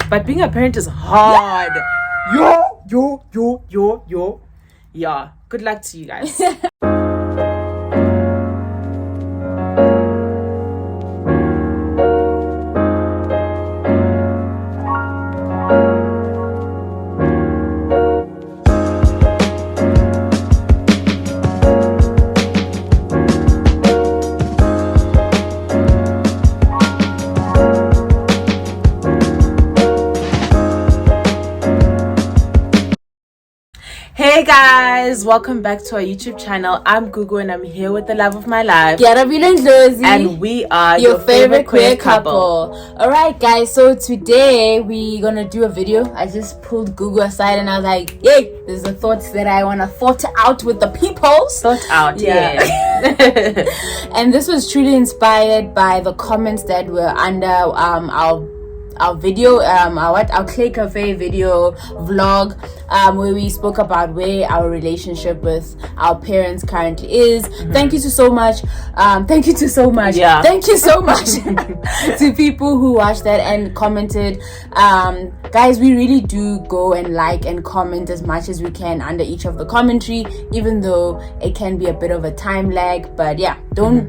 But being a parent is hard. Yo. Yeah. Good luck to you guys. Hey guys, welcome back to our YouTube channel. I'm Gugu and I'm here with the love of my life, Kearabilwe, and we are your favorite queer couple. Alright guys, so today we're gonna do a video. I just pulled Gugu aside and I was like, hey, there's a thoughts that I wanna thought out with the people. Yeah. And this was truly inspired by the comments that were under our video, our Clay Cafe video vlog, where we spoke about where our relationship with our parents currently is. Thank you so much. Thank you so much to people who watched that and commented. Guys, we really do go and like and comment as much as we can under each of the commentary, even though it can be a bit of a time lag. But yeah, don't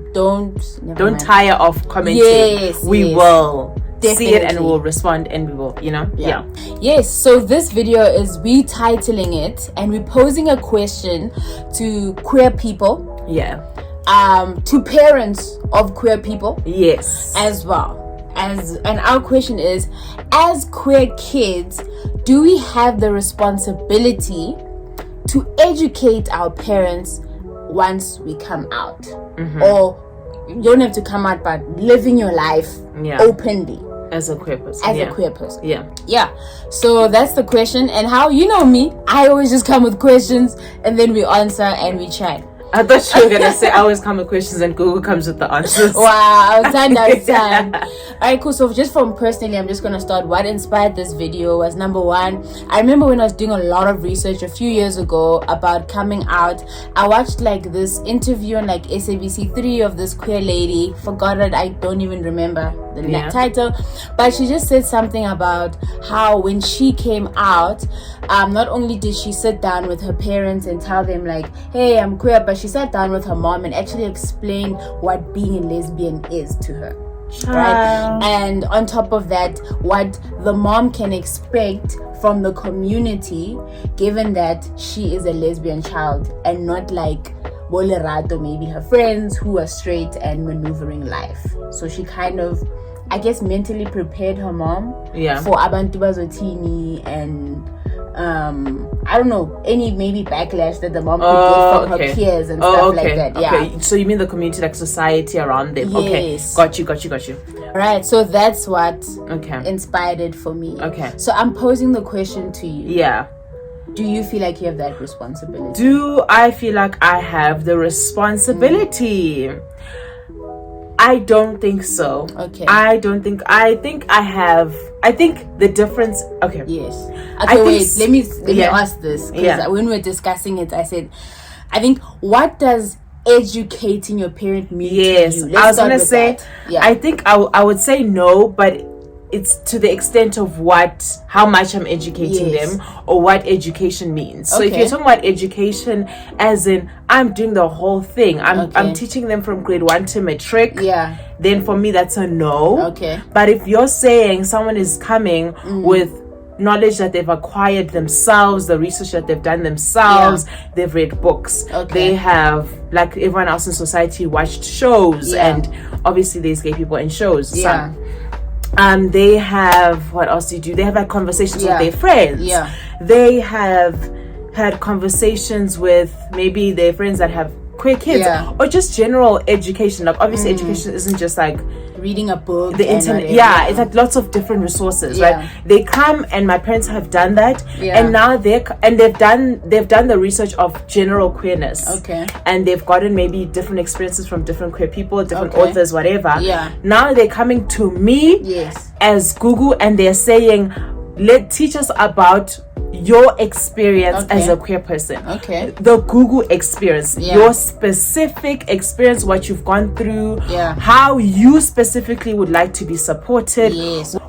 tire of commenting. Yes, we will definitely see it and we'll respond, and we will, Yes, so this video is retitling it and we're posing a question to queer people, to parents of queer people, as well and our question is, as queer kids, do we have the responsibility to educate our parents once we come out? Or you don't have to come out, but living your life openly as a queer person. Yeah. So that's the question. And how, you know me, I always just come with questions and then we answer and we chat. I thought you were gonna say I always come with questions and Google comes with the answers. Wow, I was time. Alright, cool. So just from personally, I'm just gonna start. What inspired this video was, number one, I remember when I was doing a lot of research a few years ago about coming out. I watched like this interview on like SABC3 of this queer lady. Forgot it. I don't even remember the title, but she just said something about how when she came out, not only did she sit down with her parents and tell them like, hey, I'm queer, but she sat down with her mom and actually explained what being a lesbian is to her. Right? And on top of that, what the mom can expect from the community, given that she is a lesbian child and not like Bolerato, maybe her friends who are straight and maneuvering life. So she kind of, I guess, mentally prepared her mom for abantu bazotini and I don't know, any maybe backlash that the mom could get from her peers and stuff like that. Okay, so you mean the community, like society around them? Yes. Okay, got you. Right, so that's what inspired it for me. Okay. So I'm posing the question to you. Yeah. Do you feel like you have that responsibility? Do I feel like I have the responsibility? I don't think so. Okay. I think the difference. Okay. Yes. Okay, wait. Let me ask this. Because when we were discussing it, I said, I think, what does educating your parent mean to you? I was gonna say, I think I would say no, but it's to the extent of how much I'm educating them or what education means. So if you're talking about education as in I'm doing the whole thing, I'm teaching them from grade 1 to matric, then for me that's a no. Okay. But if you're saying someone is coming with knowledge that they've acquired themselves, the research that they've done themselves, they've read books, they have, like everyone else in society, watched shows, and obviously there's gay people in shows, they have, what else do? They have had conversations with their friends. They have had conversations with maybe their friends that have queer kids, or just general education. Like obviously education isn't just like reading a book, the internet. It's like lots of different resources, right? They come, and my parents have done that, and now they've done the research of general queerness, and they've gotten maybe different experiences from different queer people, different authors, whatever. Now they're coming to me as Gugu, and they're saying, teach us about your experience as a queer person. The Gugu experience, your specific experience, what you've gone through, how you specifically would like to be supported,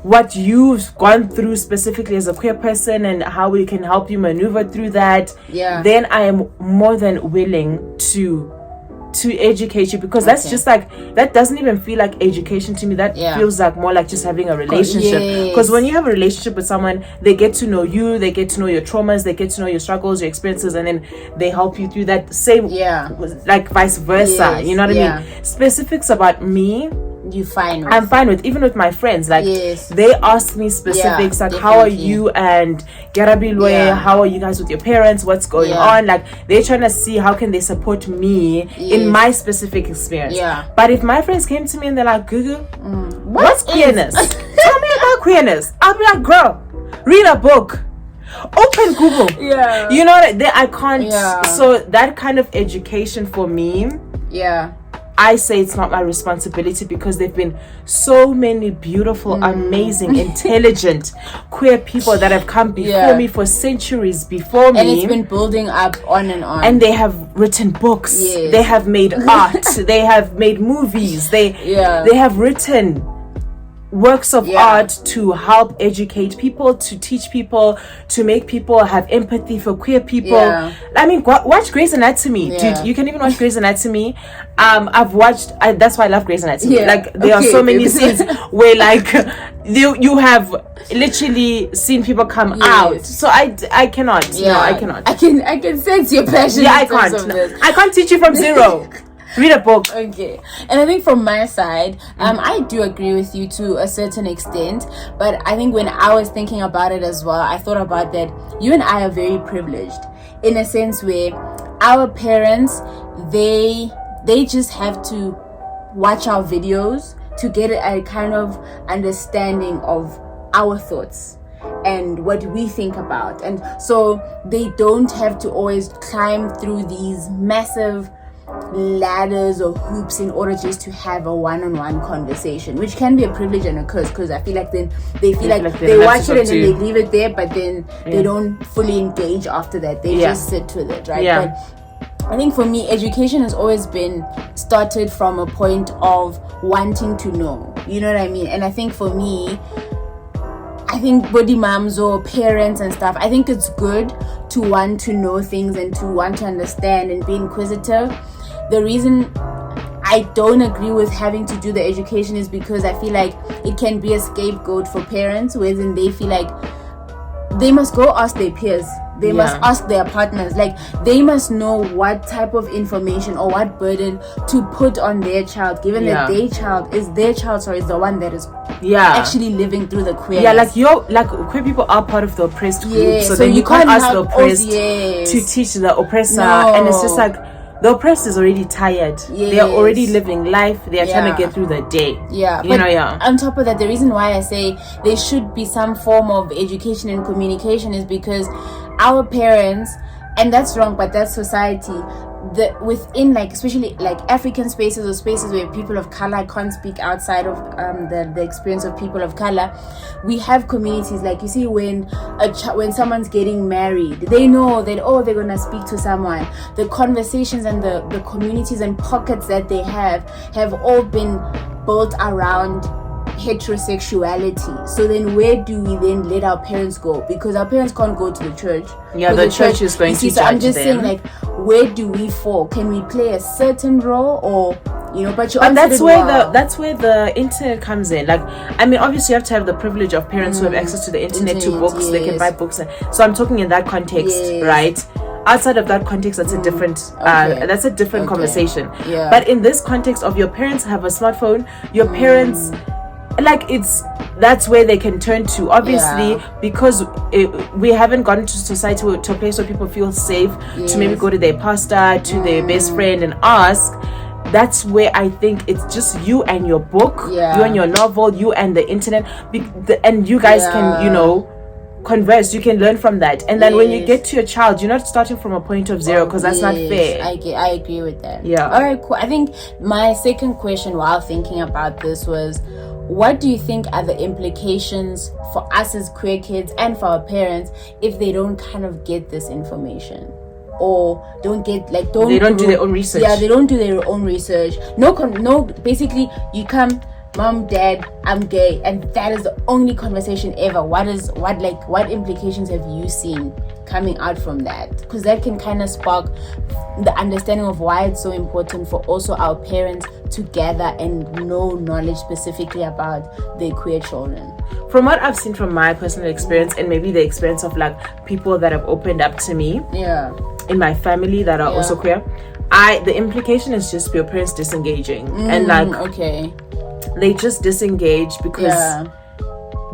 what you've gone through specifically as a queer person, and how we can help you maneuver through that. Then I am more than willing to educate you, because that's just like, that doesn't even feel like education to me. That feels like more like just having a relationship, because when you have a relationship with someone, they get to know you, they get to know your traumas, they get to know your struggles, your experiences, and then they help you through that. Same like vice versa. You know what I mean? Specifics about me, I'm fine with, even with my friends, like they ask me specifics, like how are you and Kearabilwe, how are you guys with your parents, what's going on, like they're trying to see how can they support me in my specific experience. But if my friends came to me and they're like, Gugu, what's queerness? Tell me about queerness. I'll be like, girl, read a book, open Google. You know what I can't. So that kind of education for me, I say it's not my responsibility, because there've been so many beautiful, amazing, intelligent queer people that have come before me, for centuries before me, and it's been building up on and on, and they have written books, they have made art, they have made movies, they have written works of art to help educate people, to teach people, to make people have empathy for queer people. I mean, watch Grey's Anatomy, dude. You can even watch Grey's Anatomy. I've watched, that's why I love Grey's Anatomy. Like there are so many scenes where like you have literally seen people come out. So I cannot. No, I cannot. I can sense your passion. I can't. I can't teach you from zero. Read a book. Okay. And I think from my side, I do agree with you to a certain extent, but I think when I was thinking about it as well, I thought about that you and I are very privileged in a sense where our parents, they just have to watch our videos to get a kind of understanding of our thoughts and what we think about, and so they don't have to always climb through these massive ladders or hoops in order just to have a one-on-one conversation, which can be a privilege and a curse, because I feel like then they feel like they watch it and then they leave it there, but then they don't fully engage after that. They just sit with it, right? But I think for me, education has always been started from a point of wanting to know, you know what I mean? And I think for me, I think body moms or parents and stuff, I think it's good to want to know things and to want to understand and be inquisitive. The reason I don't agree with having to do the education is because I feel like it can be a scapegoat for parents, wherein they feel like they must go ask their peers, they must ask their partners, like they must know what type of information or what burden to put on their child, given that their child is the one that is actually living through the queer. Like queer people are part of the oppressed group, so then you can't ask the oppressed to teach the oppressor. And it's just like the oppressed is already tired. They are already living life. They are trying to get through the day. On top of that, the reason why I say there should be some form of education and communication is because our parents, and that's wrong, but that's society, within like especially like African spaces or spaces where people of color can't speak outside of the experience of people of color, we have communities like, you see, when someone's getting married, they know that they're gonna speak to someone. The conversations and the communities and pockets that they have all been built around heterosexuality. So then where do we then let our parents go? Because our parents can't go to the church. The church is going to judge them. I'm just saying, like, where do we fall? Can we play a certain role, or but that's where the internet comes in. Like, I mean, obviously you have to have the privilege of parents who have access to the internet, to books, they can buy books. So I'm talking in that context, right? Outside of that context, that's a different conversation. But in this context of your parents have a smartphone, your parents, like, that's where they can turn to, obviously, because we haven't gotten to society to a place where people feel safe to maybe go to their pastor, to their best friend and ask. That's where I think it's just you and your book, you and your novel, you and the internet, and you guys can, converse. You can learn from that, and then when you get to your child, you're not starting from a point of zero, because that's not fair. I agree with that. All right, cool. I think my second question while thinking about this was, what do you think are the implications for us as queer kids and for our parents if they don't kind of get this information? Or they don't do their own research. Yeah, they don't do their own research. No, basically you come, mom, dad, I'm gay, and that is the only conversation ever. What implications have you seen coming out from that? Because that can kind of spark the understanding of why it's so important for also our parents to gather and know knowledge specifically about their queer children. From what I've seen from my personal experience, and maybe the experience of like people that have opened up to me, in my family that are also queer, the implication is just your parents disengaging, and they just disengage because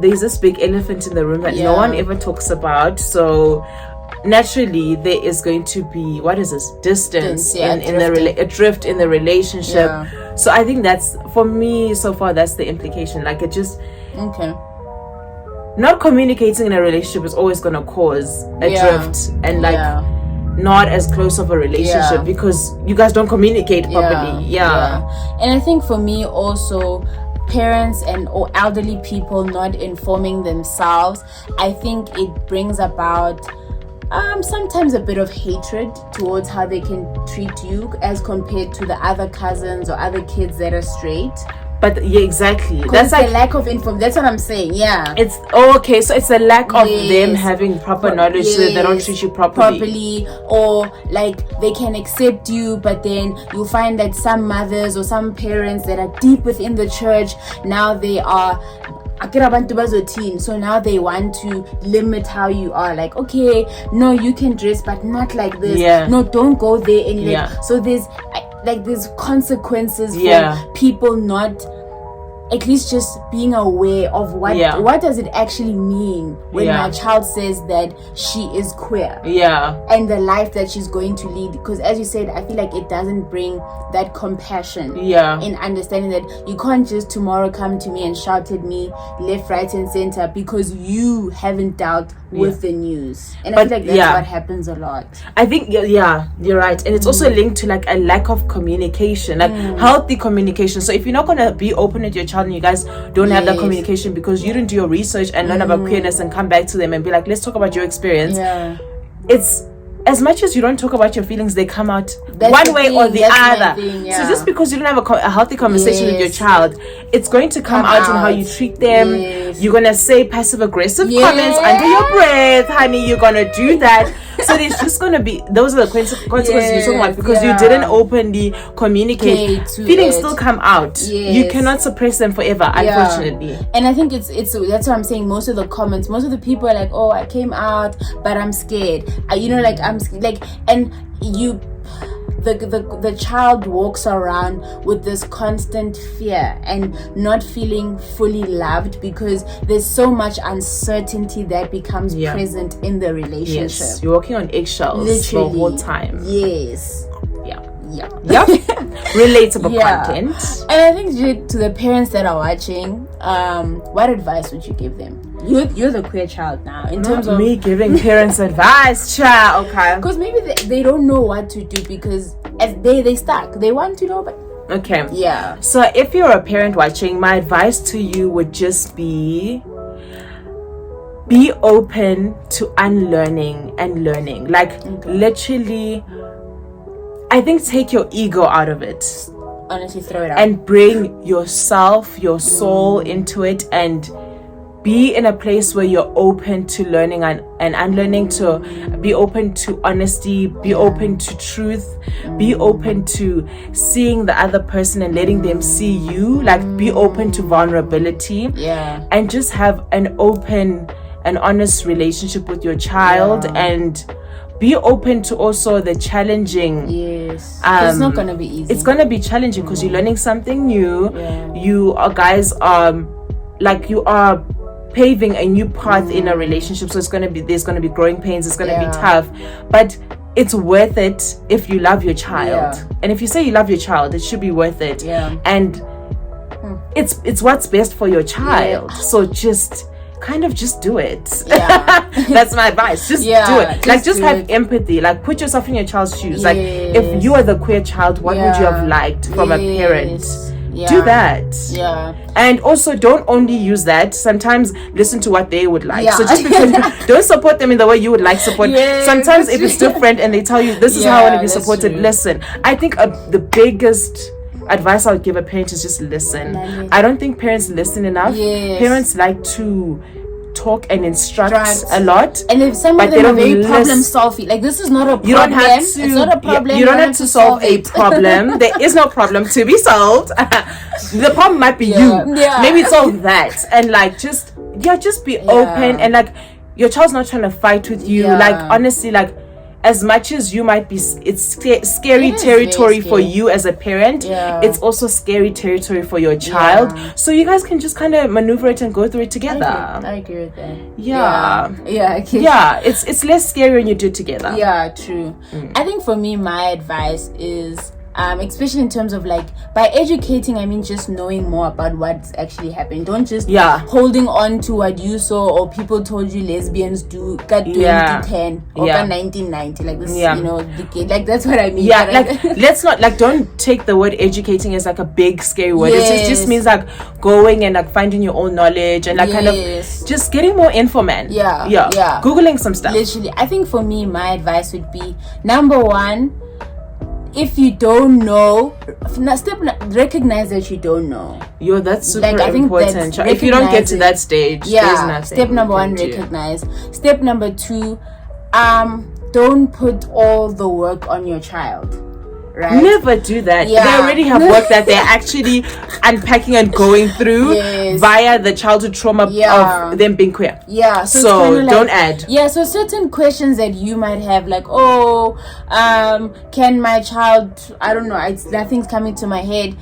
there's this big elephant in the room that no one ever talks about. So naturally there is going to be distance a drift in the relationship. So I think that's, for me so far, that's the implication. Like it just not communicating in a relationship is always going to cause a drift and not as close of a relationship because you guys don't communicate properly. And I think for me also, parents or elderly people not informing themselves, I think it brings about sometimes a bit of hatred towards how they can treat you as compared to the other cousins or other kids that are straight. But exactly, that's like the lack of information. That's what I'm saying. It's okay, so it's a lack of them having proper knowledge, so that they don't treat you properly, or like they can accept you, but then you find that some mothers or some parents that are deep within the church, now they are so now they want to limit how you are. Like, okay, no, you can dress but not like this. No, don't go there anyway. So there's consequences for people not at least just being aware of what does it actually mean when my child says that she is queer, and the life that she's going to lead. Because as you said, I feel like it doesn't bring that compassion in understanding that you can't just tomorrow come to me and shout at me left, right and center because you haven't dealt with the news. And I feel like that's what happens a lot. I think you're right. And it's also linked to like a lack of communication, like healthy communication. So if you're not going to be open with your child and you guys don't have that communication because you didn't do your research and learn about queerness and come back to them and be like, let's talk about your experience, it's as much as you don't talk about your feelings, they come out one way or the other. So just because you don't have a healthy conversation with your child, it's going to come out in how you treat them. You're going to say passive aggressive comments under your breath, honey, you're going to do that. So there's just going to be, those are the consequences you're talking about because you didn't openly communicate. Feelings still come out. You cannot suppress them forever, unfortunately. And I think it's that's what I'm saying. Most of the comments, most of the people are like, oh, I came out but I'm scared. I'm like, and you, the child walks around with this constant fear and not feeling fully loved because there's so much uncertainty that becomes present in the relationship. You're walking on eggshells the whole time. Relatable content. And I think to the parents that are watching, what advice would you give them? You're the queer child now. In terms of me giving parents advice, child. Okay. Because maybe they don't know what to do because as they stuck. They want to know, but okay. So if you're a parent watching, my advice to you would just be open to unlearning and learning. Like literally, I think take your ego out of it. Honestly, throw it out. And bring yourself, your soul into it, and be in a place where you're open to learning and unlearning, to be open to honesty, be open to truth, be open to seeing the other person and letting them see you, like be open to vulnerability, and just have an open and honest relationship with your child, and be open to also the challenging. It's not gonna be easy. It's gonna be challenging because you're learning something new. You are you are paving a new path in a relationship, so there's gonna be growing pains, it's gonna be tough, but it's worth it if you love your child. And if you say you love your child, it should be worth it. And it's what's best for your child. So just do it. That's my advice. Just do it. Just have empathy. Like put yourself in your child's shoes. Like if you are the queer child, what would you have liked from a parent? do that. Yeah. And also, don't only use that. Sometimes listen to what they would like. Yeah. So just because don't support them in the way you would like support. Yes, Sometimes if it's different and they tell you this is how I want to be supported, true. listen. I think the biggest advice I would give a parent is just listen. I don't think parents listen enough. Yes. Parents like to talk and instruct a lot, and if some of them are very problem solving, like this is not a problem. You don't have to. It's not a problem. You don't have to solve a problem. There is no problem to be solved. The problem might be you. Maybe solve that, and like just be open, and like your child's not trying to fight with you. Like honestly, like as much as you might be, it's scary territory for you as a parent. It's also scary territory for your child. So you guys can just kind of maneuver it and go through it together. I agree with that. It's less scary when you do it together. Yeah, true. I think for me, my advice is especially in terms of like by educating, I mean just knowing more about what's actually happening. Don't just holding on to what you saw or people told you lesbians do got 2010 or got 1990, like this, you know, like that's what I mean. Like let's not like don't take the word educating as like a big scary word. It just means like going and like finding your own knowledge and like kind of just getting more info, man. Googling some stuff. Literally, I think for me, my advice would be number one, if you don't know, recognize that you don't know. That's super important. If you don't get to that stage, there's nothing. Step number one, recognize. Step number two, don't put all the work on your child. Right? Never do that. They already have work that they're actually unpacking and going through via the childhood trauma of them being queer. So don't add. So certain questions that you might have, like, can my child, I don't know, nothing's coming to my head.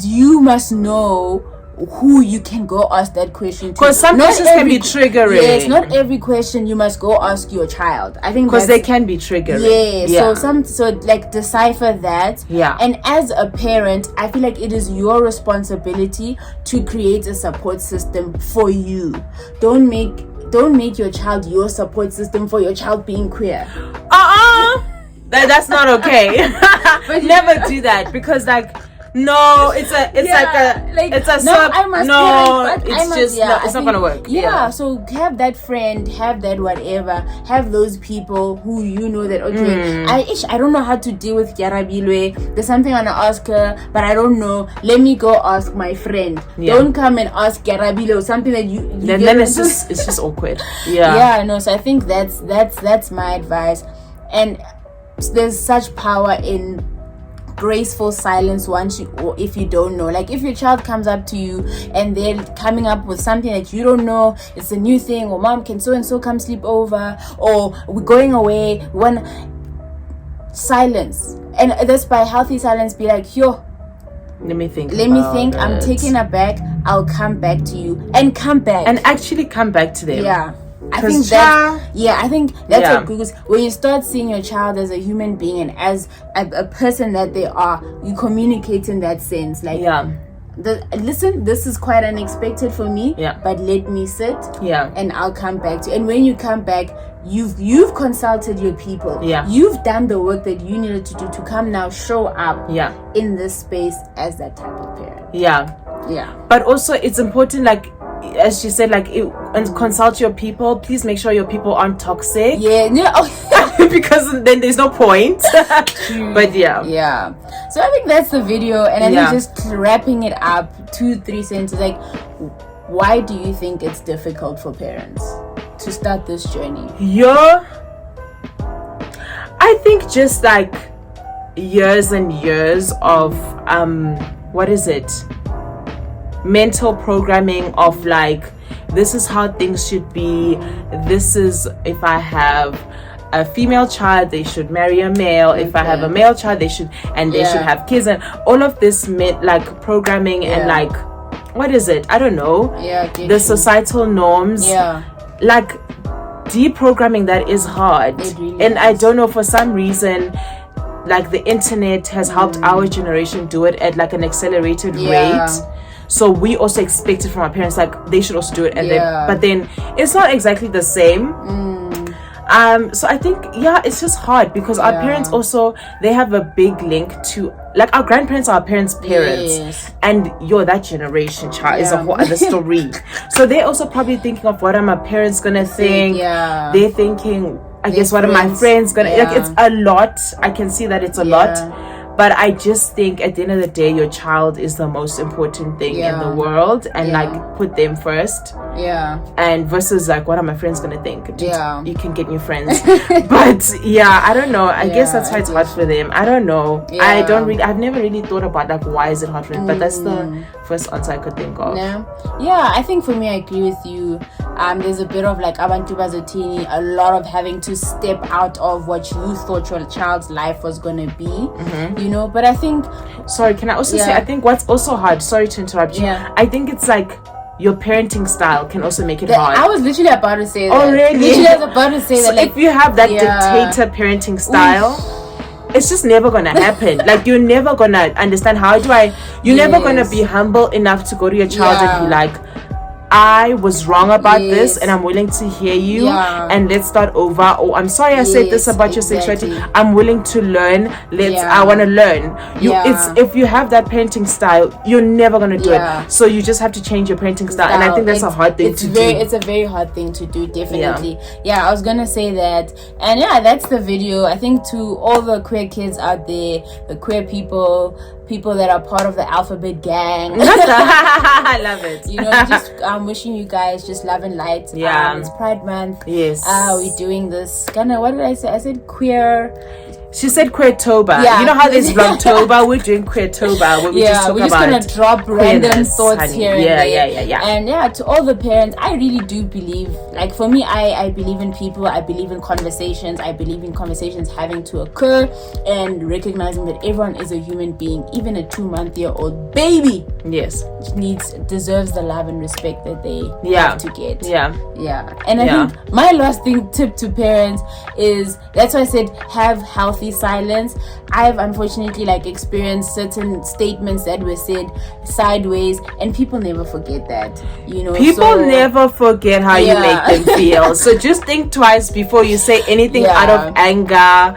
You must know who you can go ask that question to, because some questions can be triggering. Not every question you must go ask your child. I think because they can be triggering. So like decipher that. And as a parent, I feel like it is your responsibility to create a support system for you. Don't make your child your support system for your child being queer. That's not okay. But never do that, because like it's not gonna work. So have that friend, have that whatever, have those people who you know that I don't know how to deal with Kearabilwe. There's something I want to ask her, but I don't know. Let me go ask my friend. Don't come and ask Kearabilwe or something that you then it's just awkward. So I think that's my advice. And there's such power in graceful silence if you don't know. Like if your child comes up to you and they're coming up with something that you don't know, it's a new thing, or mom, can so and so come sleep over, or we're going away, silence. And that's by healthy silence, be like, let me think, I'm taken aback, I'll come back to you, and come back and actually come back to them. I think that's what Gugu's, when you start seeing your child as a human being and as a person that they are, you communicate in that sense. Like, listen, this is quite unexpected for me, but let me sit, and I'll come back to you. And when you come back, you've consulted your people. You've done the work that you needed to do to come now show up in this space as that type of parent. But also it's important, like as she said, like and consult your people. Please make sure your people aren't toxic. Because then there's no point. But so I think that's the video, and I think just wrapping it up, 2-3 sentences, like, why do you think it's difficult for parents to start this journey? I think just like years and years of mental programming of like, this is how things should be, this is, if I have a female child they should marry a male, if I have a male child they should have kids, and all of this like programming and like, I don't know, the societal norms, like deprogramming that is hard. And I don't know, for some reason, like the internet has helped our generation do it at like an accelerated rate. So we also expect it from our parents, like they should also do it, and but then it's not exactly the same. So I think it's just hard because our parents also, they have a big link to, like, our grandparents are our parents' parents, and that generation child is a whole other story. So they're also probably thinking of, what are my parents gonna think? They're thinking, I guess, what are my friends gonna like? It's a lot. I can see that it's a lot. But I just think at the end of the day, your child is the most important thing in the world, and like, put them first. And versus like, what are my friends gonna think? You can get new friends. But I don't know. I guess that's why it's hard for them. I don't know. I've never really thought about like, why is it hard for them? But that's the first answer I could think of. I think for me, I agree with you. There's a bit of like abantu bazotini, a lot of having to step out of what you thought your child's life was gonna be. You know, but I think, sorry, can I also say, I think what's also hard, sorry to interrupt you, I think it's like your parenting style can also make it hard. I was literally about to say that. Oh, really? Literally, I was about to say that. Like, if you have that dictator parenting style, it's just never gonna happen. Like, you're never gonna understand you're never gonna be humble enough to go to your child and be like, I was wrong about this, and I'm willing to hear you, and let's start over. Oh, I'm sorry I said this about your sexuality. I'm willing to learn. I want to learn. It's, if you have that parenting style, you're never gonna do it. So you just have to change your parenting style, and I think that's a hard thing to do. It's a very hard thing to do, definitely. I was gonna say that, and that's the video. I think to all the queer kids out there, the queer people that are part of the alphabet gang. I love it. You know, just wishing you guys just love and light. It's Pride Month. Yes. We're doing this kind of, what did I say? I said queer. She said Queertober. You know how there's Vlogtober? We're doing Queertober, where we just talk about gonna drop random thoughts, honey. Here and there. And to all the parents, I really do believe, like, for me, I believe in people, I believe in conversations, I believe in conversations having to occur, and recognizing that everyone is a human being, even a 2-month-old baby deserves the love and respect that they have to get. And I think my last tip to parents is, that's why I said, have healthy silence. I've unfortunately experienced certain statements that were said sideways, and people never forget that, you know. People never forget how you make them feel. So just think twice before you say anything out of anger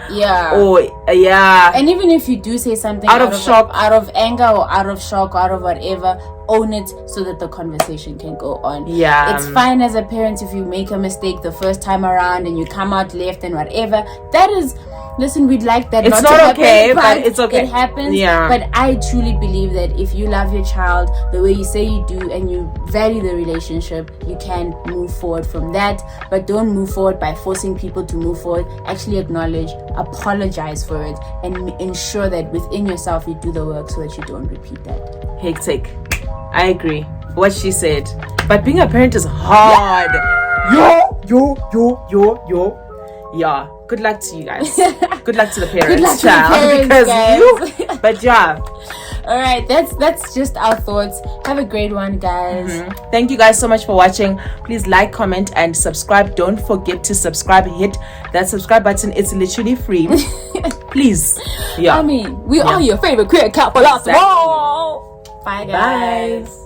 and even if you do say something out of shock, out of anger or out of shock, out of whatever, own it so that the conversation can go on. It's fine as a parent if you make a mistake the first time around and you come out left and whatever. That is, listen, we'd like that it's not okay, but it's okay. It happens. But I truly believe that if you love your child the way you say you do, and you value the relationship, you can move forward from that. But don't move forward by forcing people to move forward. Actually acknowledge, apologize for it, and ensure that within yourself you do the work so that you don't repeat that. Hectic. I agree. What she said. But being a parent is hard. Yeah. Good luck to you guys. Good luck to the parents. Good luck to the parents, guys. But all right, that's just our thoughts. Have a great one, guys. Thank you guys so much for watching. Please like, comment, and subscribe. Don't forget to subscribe. Hit that subscribe button. It's literally free. Please. I mean, we are your favorite queer couple after all. Bye, guys.